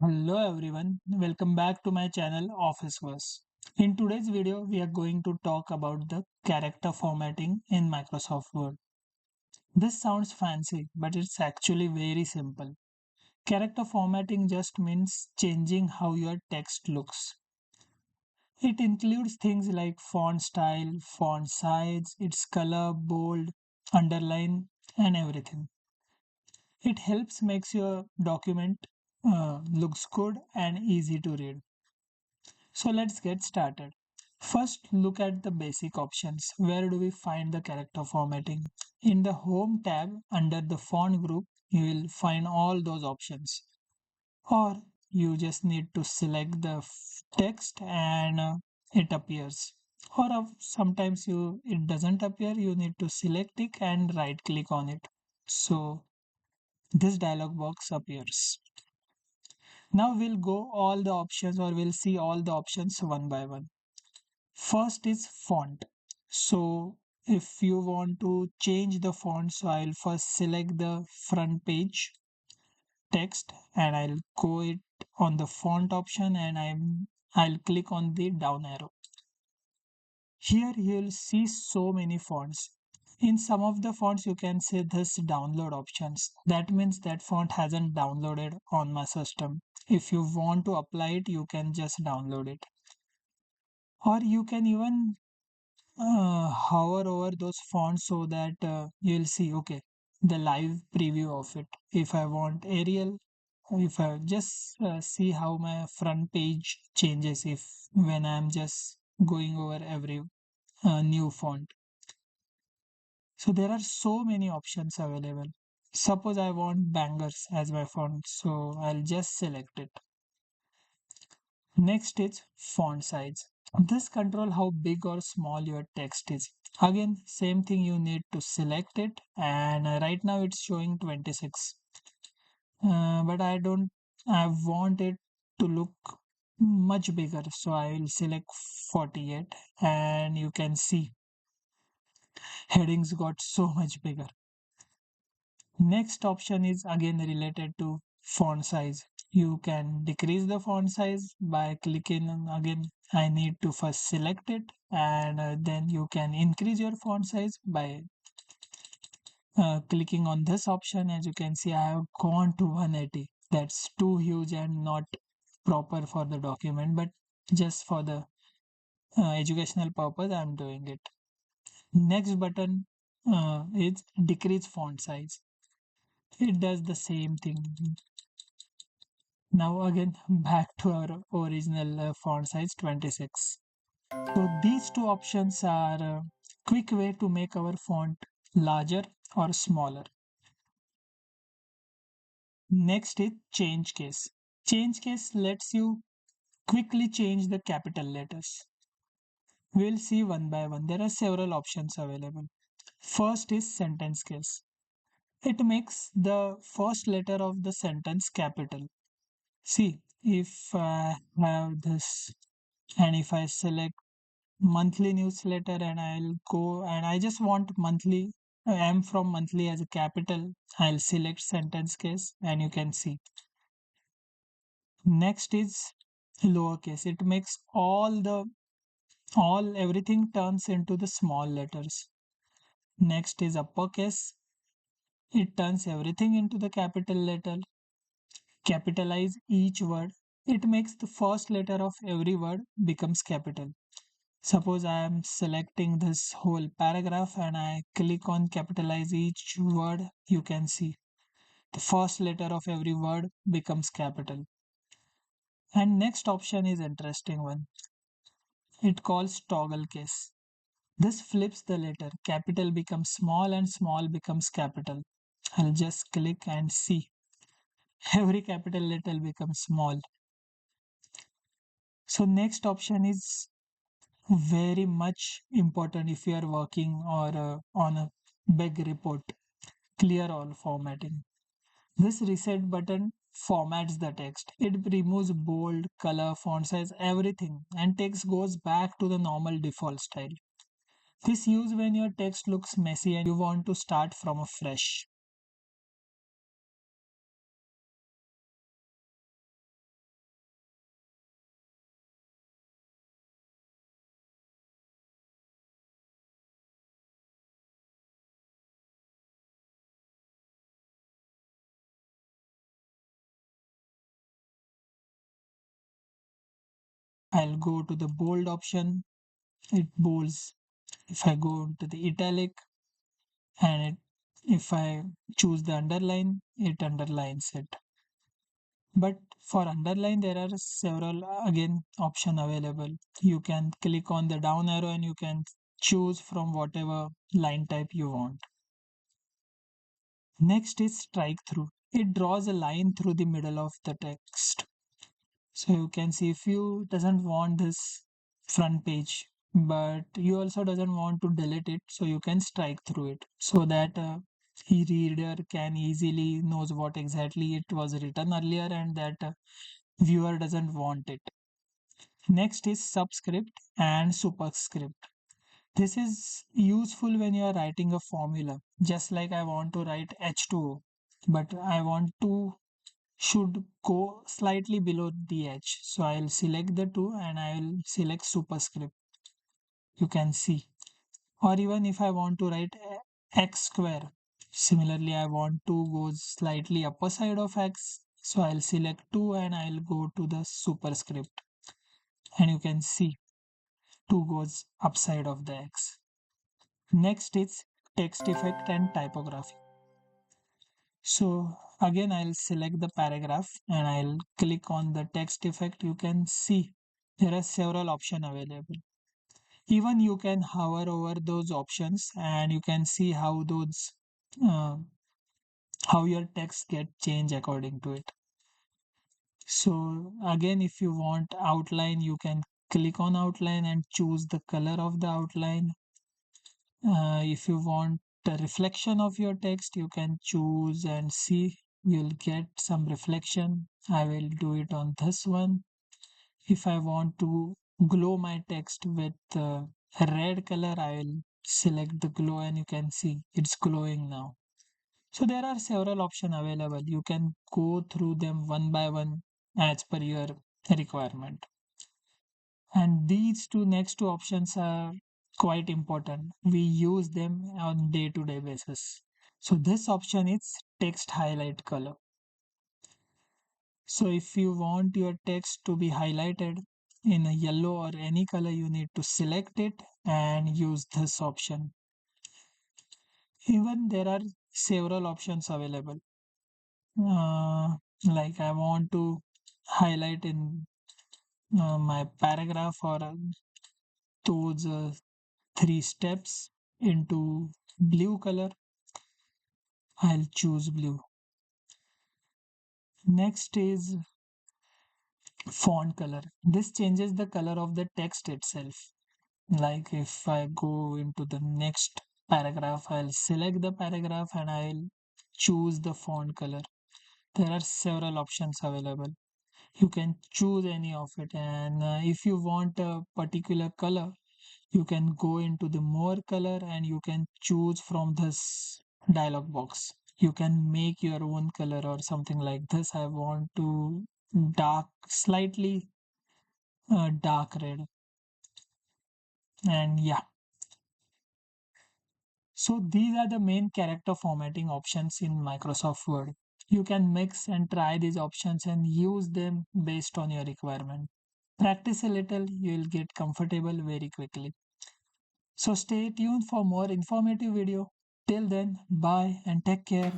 Hello everyone, welcome back to my channel Office Verse. In today's video, we are going to talk about the character formatting in Microsoft Word. This sounds fancy, but it's actually very simple. Character formatting just means changing how your text looks. It includes things like font style, font size, its color, bold, underline, and everything. It helps makes your document looks good and easy to read. So let's get started. First, look at the basic options. Where do we find the character formatting? In the Home tab under the font group, you will find all those options. Or you just need to select the text and it appears. Or sometimes it doesn't appear, you need to select it and right click on it. So this dialog box appears. Now we'll go all the options or we'll see all the options one by one. First is font. So if you want to change the font, so I'll first select the front page text and I'll go it on the font option and I'll click on the down arrow. Here you'll see so many fonts. In some of the fonts you can see this download options. That means that font hasn't downloaded on my system. If you want to apply it, you can just download it. Or you can even hover over those fonts so that you'll see okay the live preview of it. If I want Arial, if I just see how my front page changes if when I'm just going over every new font. So there are so many options available. Suppose I want bangers as my font, so I'll just select it. Next is font size. This control how big or small your text is. Again, same thing, you need to select it and right now it's showing 26. But I want it to look much bigger. So I will select 48 and you can see headings got so much bigger. Next option is again related to font size. You can decrease the font size by clicking on again. I need to first select it and then you can increase your font size by clicking on this option. As you can see, I have gone to 180. That's too huge and not proper for the document, but just for the educational purpose, I'm doing it. Next button is decrease font size. It does the same thing. Now again back to our original font size 26. So these two options are a quick way to make our font larger or smaller. Next is change case. Change case lets you quickly change the capital letters. We'll see one by one. There are several options available. First is sentence case. It makes the first letter of the sentence capital. See, if I have this and if I select monthly newsletter and I'll go and I just want monthly, M from monthly as a capital, I'll select sentence case and you can see. Next is lowercase. It makes all everything turns into the small letters. Next is uppercase. It turns everything into the capital letter. Capitalize each word. It makes the first letter of every word becomes capital. Suppose I am selecting this whole paragraph and I click on capitalize each word, you can see the first letter of every word becomes capital. And next option is interesting one. It calls toggle case. This flips the letter. Capital becomes small and small becomes capital. I'll just click and see. Every capital letter becomes small. So next option is very much important if you are working or on a big report. Clear all formatting. This reset button formats the text. It removes bold, color, font size, everything, and text goes back to the normal default style. This use when your text looks messy and you want to start from a fresh. I'll go to the bold option, it bolds. If I go to the italic and if I choose the underline, it underlines it. But for underline, there are several again option available. You can click on the down arrow and you can choose from whatever line type you want. Next is strike through. It draws a line through the middle of the text. So you can see if you doesn't want this front page, but you also doesn't want to delete it, so you can strike through it so that e-reader can easily knows what exactly it was written earlier and that viewer doesn't want it. Next is subscript and superscript. This is useful when you are writing a formula. Just like I want to write H2O, but I want to should go slightly below the H. So I'll select the 2 and I'll select superscript. You can see. Or even if I want to write x square. Similarly, I want to go slightly upper side of x. So I'll select 2 and I'll go to the superscript. And you can see 2 goes upside of the x. Next is text effect and typography. So again, I'll select the paragraph and I'll click on the text effect. You can see there are several options available. Even you can hover over those options and you can see uh, how your text get changed according to it. So again, if you want outline, you can click on outline and choose the color of the outline. If you want the reflection of your text, you can choose and see you'll get some reflection. I will do it on this one. If I want to glow my text with a red color, I will select the glow and you can see it's glowing now. So there are several options available. You can go through them one by one as per your requirement. And these next two options are quite important. We use them on day-to-day basis. So this option is text highlight color. So if you want your text to be highlighted in a yellow or any color, you need to select it and use this option. Even there are several options available. Like I want to highlight in my paragraph or those 3 steps into blue color. I'll choose blue. Next is font color. This changes the color of the text itself. Like if I go into the next paragraph, I'll select the paragraph and I'll choose the font color. There are several options available. You can choose any of it, and if you want a particular color, you can go into the more color and you can choose from this dialog box. You can make your own color or something like this. I want to dark, slightly dark red, and yeah. So these are the main character formatting options in Microsoft Word. You can mix and try these options and use them based on your requirement. Practice a little, you will get comfortable very quickly. So stay tuned for more informative video. Till then, bye and take care.